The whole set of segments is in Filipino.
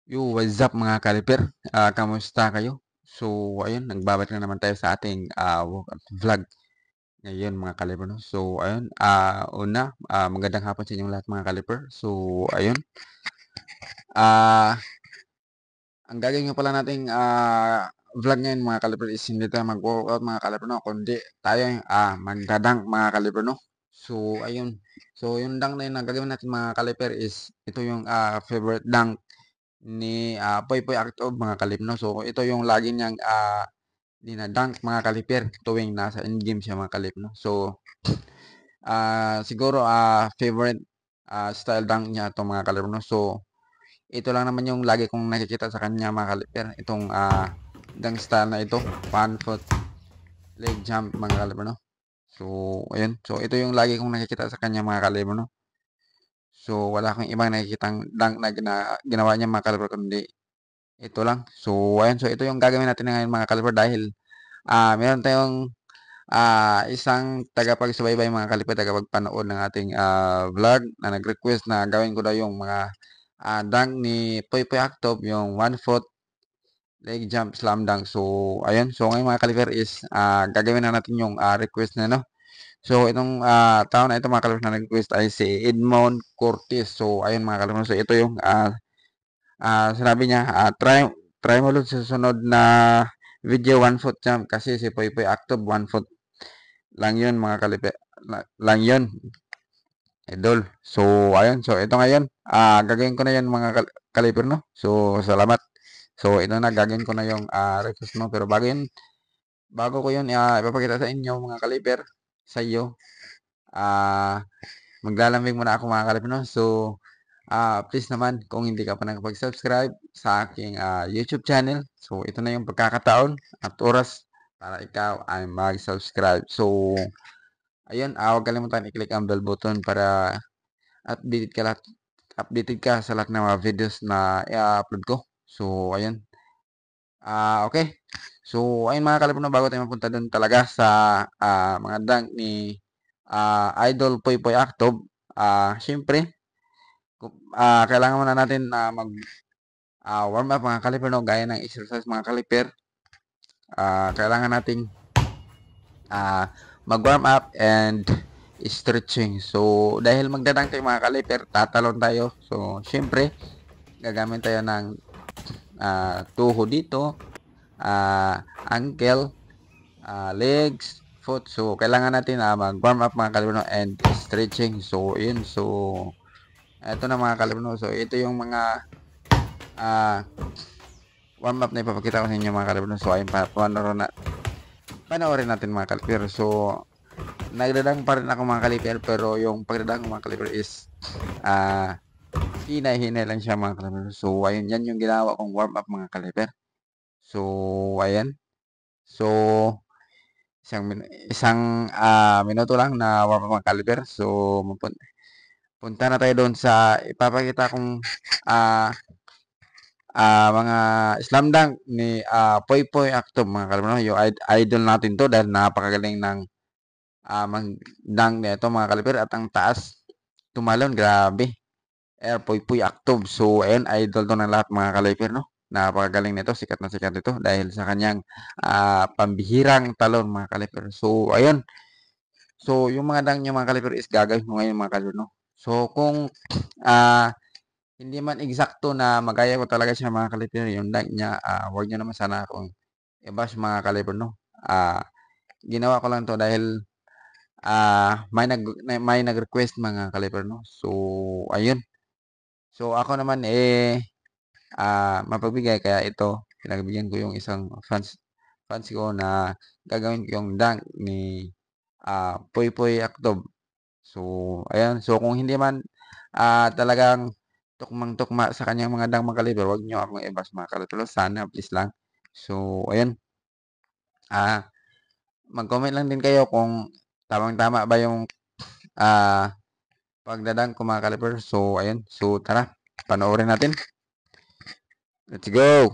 What's up mga kaliper? Kamusta kayo? So, ayun, nagbabalik na naman tayo sa ating workout vlog ngayon mga kaliper, no? So, ayun, magandang hapon sa inyong lahat mga kaliper. So, ayun, ah, ang gagawin nga pala nating vlog ngayon mga kaliper is hindi tayo mag-workout mga kaliper, no? Kundi tayo magdadunk mga kaliper, no? So, ayun. So, yung dunk na yun na gagawin natin mga kaliper is ito yung favorite dunk ni Poy Poy Actob mga kalip, no? So, ito yung lagi niyang dinadunk mga kaliper tuwing nasa endgame siya mga kalip, no? So, siguro favorite style dunk niya itong mga kalip, no? So, ito lang naman yung lagi kong nakikita sa kanya mga kaliper. Itong dunk style na ito, one foot leg jump mga kaliper, no? So, ayun. So, ito yung lagi kong nakikita sa kanya mga kaliper, no? So, wala akong ibang nakikitang dunk na ginawa niya mga kaliper kundi ito lang. So, ayun. So, ito yung gagawin natin ngayon mga kaliper dahil meron tayong isang tagapagsubaybay mga kaliper, tagapagpanood ng ating vlog na nag-request na gawin ko daw yung mga dunk ni Poy Poy Actop, yung one foot leg jump slam dunk. So, ayun. So, ngayon mga kaliper is gagawin na natin yung request na, no? So, itong tao na ito mga kaliper na nag-request ay si Edmond Cortez. So, ayun mga kaliper. So, ito yung sinabi niya, try mo ulit sa susunod na video one foot jump kasi si Poy Poy Actob one foot lang yun mga kalipe. Lang yun, idol. So, ayun. So, ito ngayon. Gagawin ko na yan mga kaliper, no? So, salamat. So, ito na. Gagawin ko na yung request mo. Pero bago ko yun ipapakita sa inyo mga kaliper, sa iyo, maglalamig muna ako mga kaliper, no? So, please naman, kung hindi ka pa nakapag-subscribe sa aking YouTube channel, so ito na yung pagkakataon at oras para ikaw ay mag-subscribe. So, ayun, huwag kalimutan i-click ang bell button para updated ka lahat, updated ka sa lahat ng mga videos na i-upload ko. So, ayun. Okay. So, ayun mga kalapon, bago tayo mapunta dun talaga sa mga dunk ni Idol Poy Poy Actob, syempre, kailangan muna natin na mag warm up mga kaliper, no? Gaya ng exercise mga kaliper. Kailangan nating mag-warm up and stretching. So, dahil magdadang tayo mga kaliper, tatalon tayo. So, syempre, gagamit tayo ng tuho dito, ankle, legs, foot. So, kailangan natin mag-warm up mga kaliper, no? And stretching. So, yun. So, ito na mga kaliper, no? So, ito yung mga warm up na ipapakita ko sa inyo mga kaliper, no? So, ayun pa, panoorin natin mga kaliper. So, nagdadang pa rin ako mga kaliper, pero yung pagdadang ko mga kaliper is hinay-hinay lang siya mga kaliper. So, ayun, yan yung ginawa kong warm up mga kaliper. So, ayan. So, isang minuto lang na warm up mga kaliper. So, punta na tayo doon sa ipapakita kong mga slam dunk ni Poy Poy Actob mga kaliper, no? Yung idol natin to dahil napakagaling ng mag-dunk nito mga kaliper at ang taas tumalon, grabe. Poy Poy Actob. So, ayun, idol to ng lahat mga kaliper, no? Napakagaling nito, sikat na sikat ito dahil sa kanyang pambihirang talon mga kaliper. So, ayun. So, yung mga dunk niya mga kaliper is gagawin mo ngayon mga kaliper, no? So, kung hindi man eksakto na magaya ko talaga siya mga kaliper, yung dunk niya, huwag niyo naman sana akong i-bash mga kaliper, no? Ginawa ko lang to dahil may nag-request mga kaliper, no? So, ayun. So, ako naman mapagbigay kaya ito, pinagbigyan ko yung isang fans ko na gagawin ko yung dunk ni Poy Poy Actob. So, ayan. So, kung hindi man talagang tukmang-tukma sa kanyang mga dunk mga kaliper, wag niyo akong i-bash mga kaliper. Sana, please lang. So, ayun. Mag-comment lang din kayo kung tamang-tama ba yung pagdadang ko mga kaliper. So, ayun. So, tara. Panoorin natin. Let's go!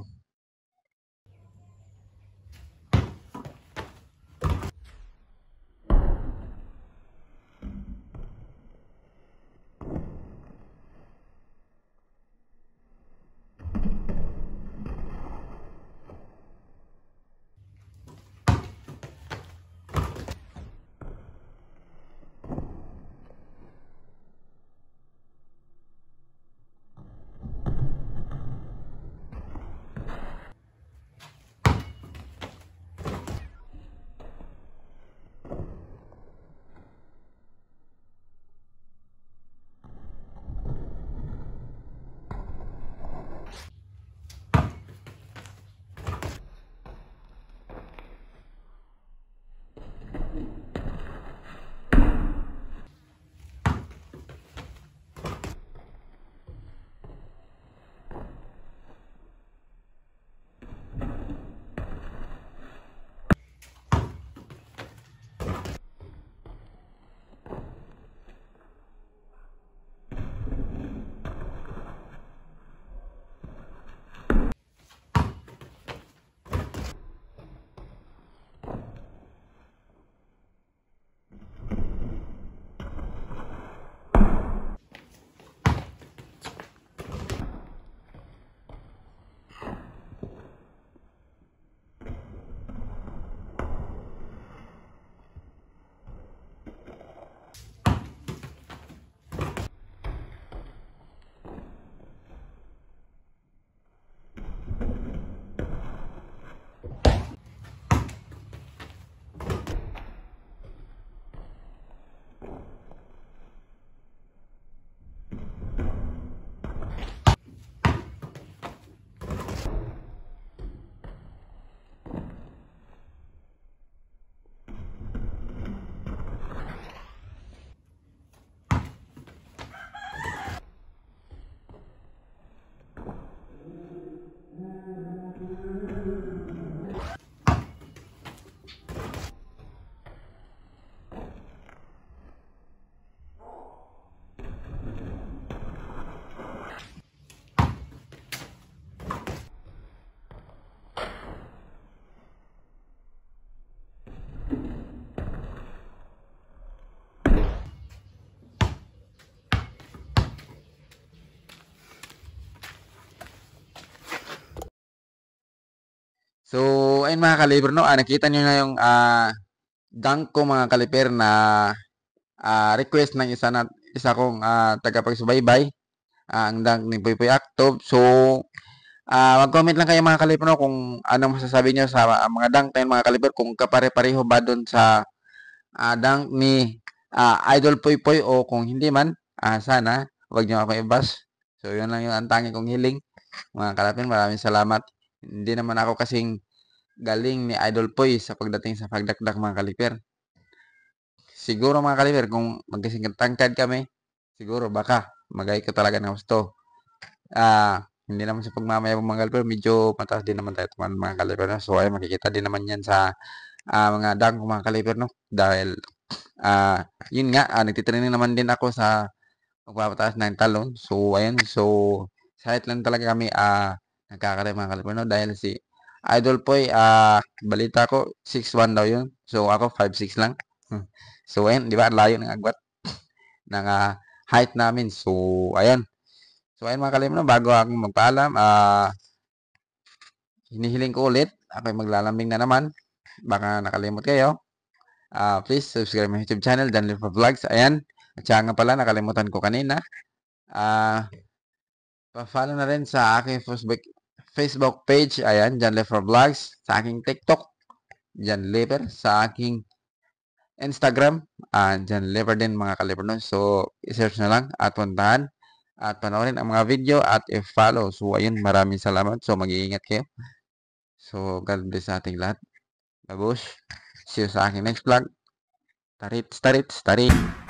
So, ayun mga kaliber, no? Nakita nyo na yung dunk ko mga kaliper na request ng isa kong tagapagsubaybay, ang dunk ni Puy Actov. So, mag-comment lang kayo mga kaliper, no? Kung anong masasabi nyo sa mga dunk na yun mga kaliper. Kung kapare-pareho ba dun sa dunk ni Idol Puy o kung hindi man, sana wag nyo ako i-bash. So, yun lang yung antangin kong hiling. Mga kalapin, maraming salamat. Hindi naman ako kasing galing ni Idol Poy sa pagdating sa pagdakdak mga kaliper. Siguro mga kaliper, kung magkasing tangkad kami, siguro baka magay ko talaga ng gusto. Hindi naman sa pagmamayabang mga kaliper, medyo mataas din naman tayo mga kaliper. No? So ay makikita din naman yan sa mga dang mga kaliper. No? Dahil yun nga, nagtitraining naman din ako sa magpapataas ng talon. So ayun, so sa height lang talaga kami nagkakaroon mga kaliper. No? Dahil si Idol Poy, balita ko 6'1 daw yun. So ako 5'6 lang. So ayun, di ba? Layo ng agwat ng height namin. So ayan. So ayun mga kalimno, bago ako magpaalam, hinihiling ko ulit, ako'y maglalambing na naman. Baka nakalimot kayo. Please subscribe my YouTube channel, Dan Live Vlogs. Ayan. At saka nga pala, nakalimutan ko kanina. Pa-follow na rin sa aking Facebook page. Ayan, Jan Lefer Vlogs. Sa aking TikTok, Jan Lefer. Sa aking Instagram, Jan Lefer din mga kalibernon. So, i-search na lang at puntahan at panoorin ang mga video at i-follow. So, ayun, maraming salamat. So, mag-iingat kayo. So, God bless sa ating lahat. Babush. See you sa aking next vlog. Tarit, tarit, tarit.